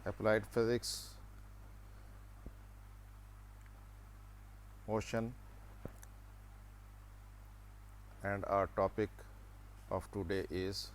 Applied Physics, Motion, and our topic of today is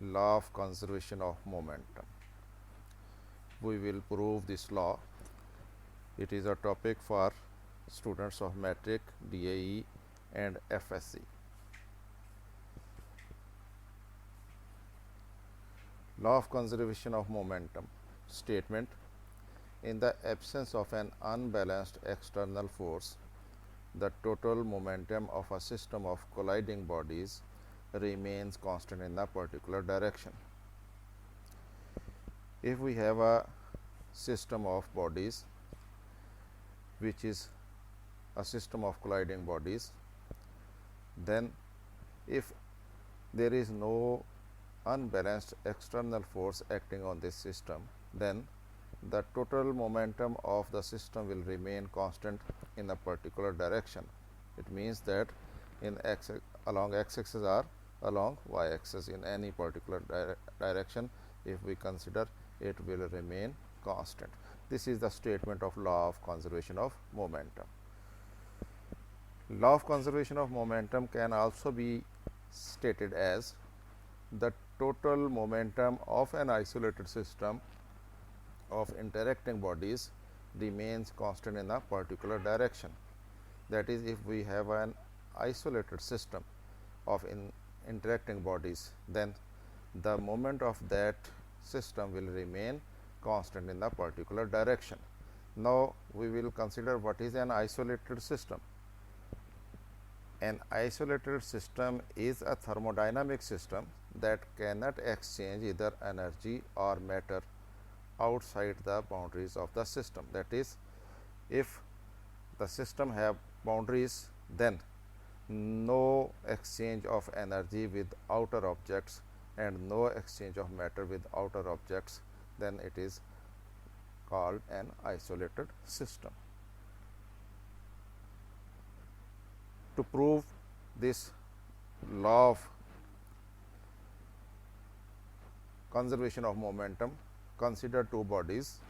Law of Conservation of Momentum. We will prove this law. It is a topic for students of Matric, DAE and FSC. Law of Conservation of Momentum statement: in the absence of an unbalanced external force, the total momentum of a system of colliding bodies remains constant in a particular direction. If we have a system of bodies which is a system of colliding bodies, then if there is no unbalanced external force acting on this system, then the total momentum of the system will remain constant in a particular direction. It means that in x along x-axis or along y-axis in any particular direction, if we consider, it will remain constant. This is the statement of law of conservation of momentum. Law of conservation of momentum can also be stated as the total momentum of an isolated system of interacting bodies remains constant in a particular direction. That is, if we have an isolated system of interacting bodies, then the moment of that system will remain constant in a particular direction. Now, we will consider what is an isolated system. An isolated system is a thermodynamic system that cannot exchange either energy or matter outside the boundaries of the system. That is, if the system have boundaries, then no exchange of energy with outer objects and no exchange of matter with outer objects, then it is called an isolated system. To prove this law of conservation of momentum, consider two bodies.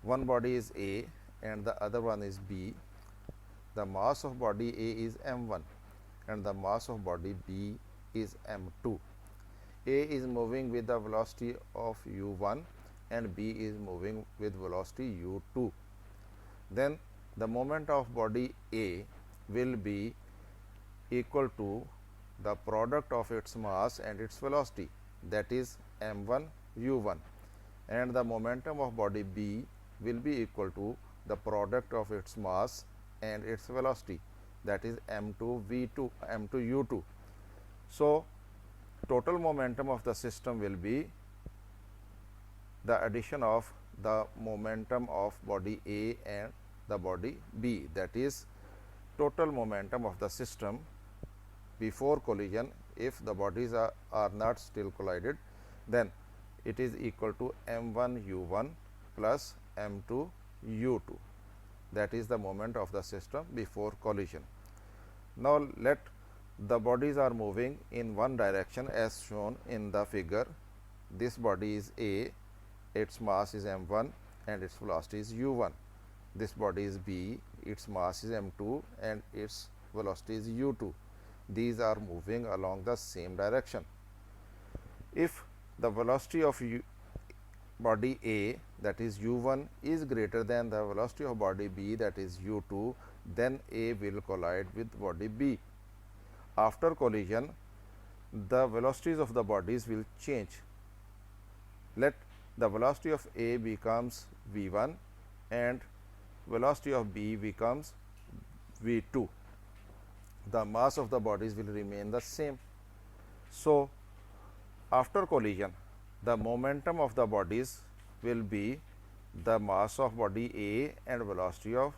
One body is A and the other one is B. The mass of body A is m1 and the mass of body B is m2. A is moving with the velocity of u1 and B is moving with velocity u2. Then the moment of body A will be equal to the product of its mass and its velocity, that is m1 u1, and the momentum of body B will be equal to the product of its mass and its velocity, that is m2 v2 m2 u2. So, total momentum of the system will be the addition of the momentum of body A and the body B, that is total momentum of the system before collision. If the bodies are not still collided, then it is equal to m1 u1 plus m2 u2, that is the moment of the system before collision. Now, let the bodies are moving in one direction as shown in the figure. This body is A, its mass is m1 and its velocity is u1. This body is B, its mass is m2 and its velocity is u2. These are moving along the same direction. If the velocity of body A, that is u1, is greater than the velocity of body B, that is u2, then A will collide with body B. After collision, the velocities of the bodies will change. Let the velocity of A becomes v1 and velocity of B becomes v2. The mass of the bodies will remain the same. So, after collision, the momentum of the bodies will be the mass of body A and velocity of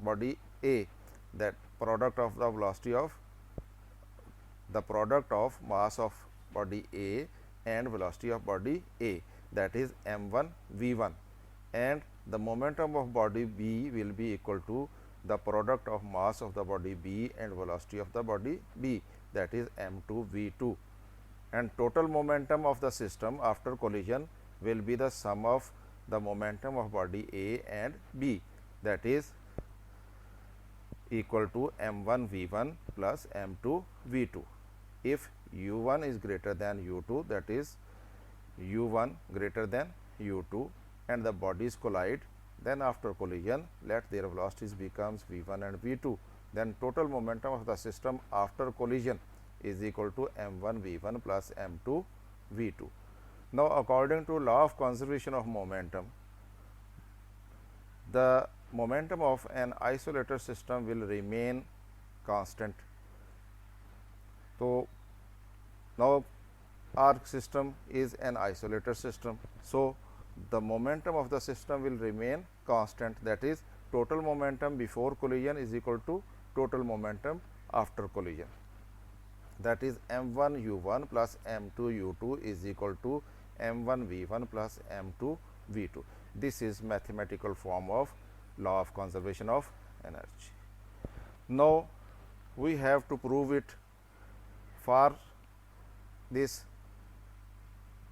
body A, that product of the velocity of the product of mass of body A and velocity of body A, that is m1 v1, and the momentum of body B will be equal to the product of mass of the body B and velocity of the body B, that is m2 v2, and total momentum of the system after collision will be the sum of the momentum of body A and B, that is equal to m1 v1 plus m2 v2. If u1 is greater than u2, that is u1 greater than u2, and the bodies collide, then after collision let their velocities becomes v1 and v2, then total momentum of the system after collision is equal to m1 v1 plus m2 v2. Now according to law of conservation of momentum, the momentum of an isolated system will remain constant. So now our system is an isolated system, so the momentum of the system will remain constant, that is total momentum before collision is equal to total momentum after collision, that is m1 u1 plus m2 u2 is equal to m1 v1 plus m2 v2. This is mathematical form of law of conservation of energy. Now we have to prove it. For this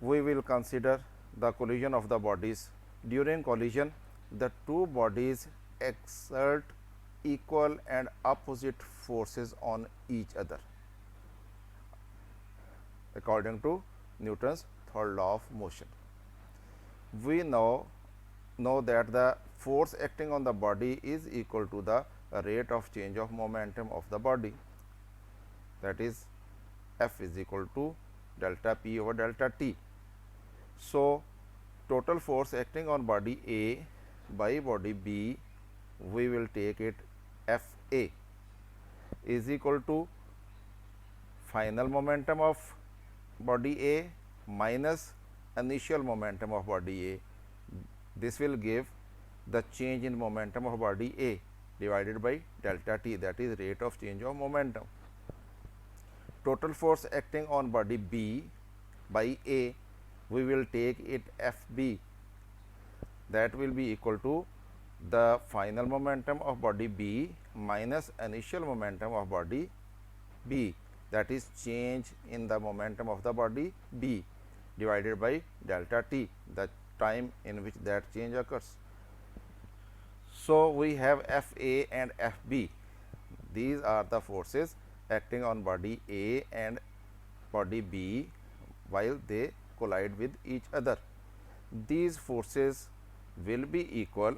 we will consider the collision of the bodies. During collision, the two bodies exert equal and opposite forces on each other according to Newton's third law of motion. We know that the force acting on the body is equal to the rate of change of momentum of the body, that is F is equal to delta P over delta T. So total force acting on body A by body B, we will take it Fa is equal to final momentum of body A minus initial momentum of body A. This will give the change in momentum of body A divided by delta T, that is rate of change of momentum. Total force acting on body B by A, we will take it Fb, that will be equal to the final momentum of body B minus initial momentum of body B, that is change in the momentum of the body B divided by delta T, the time in which that change occurs. So we have Fa and Fb. These are the forces acting on body A and body B while they collide with each other. These forces will be equal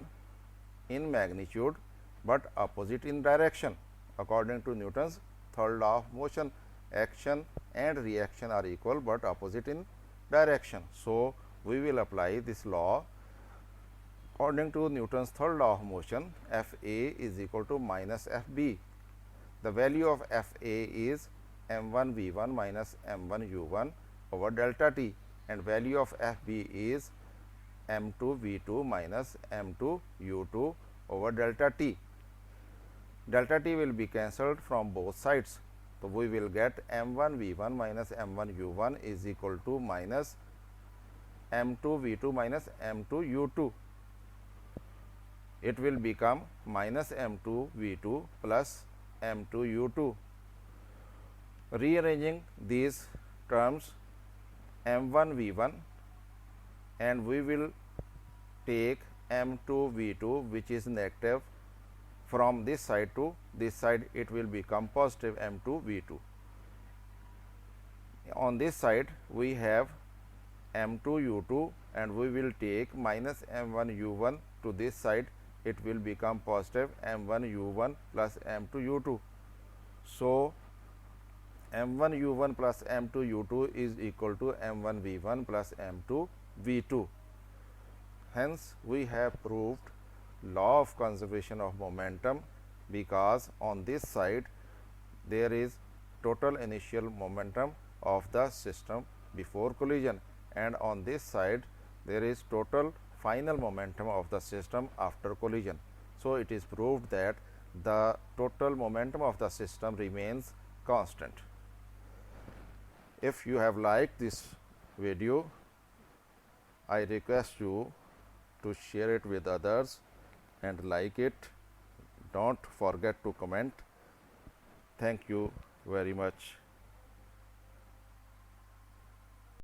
in magnitude but opposite in direction. According to Newton's third law of motion, action and reaction are equal but opposite in direction. So we will apply this law. According to Newton's third law of motion, Fa is equal to minus Fb. The value of Fa is m1 v1 minus m1 u1 over delta T, and value of Fb is m2 v2 minus m2 u2 over delta T. Delta T will be cancelled from both sides. So we will get m1 v1 minus m1 u1 is equal to minus m2 v2 minus m2 u2. It will become minus m2 v2 plus m2 u2. Rearranging these terms, m1 v1, and we will take m2 v2 which is negative from this side to this side, it will become positive m2 v2. On this side we have m2 u2 and we will take minus m1 u1 to this side, it will become positive m1 u1 plus m2 u2. So m1 u1 plus m2 u2 is equal to m1 v1 plus m2 v2. Hence we have proved law of conservation of momentum, because on this side there is total initial momentum of the system before collision, and on this side there is total final momentum of the system after collision. So it is proved that the total momentum of the system remains constant. If you have liked this video, I request you to share it with others and like it. Don't forget to comment. Thank you very much.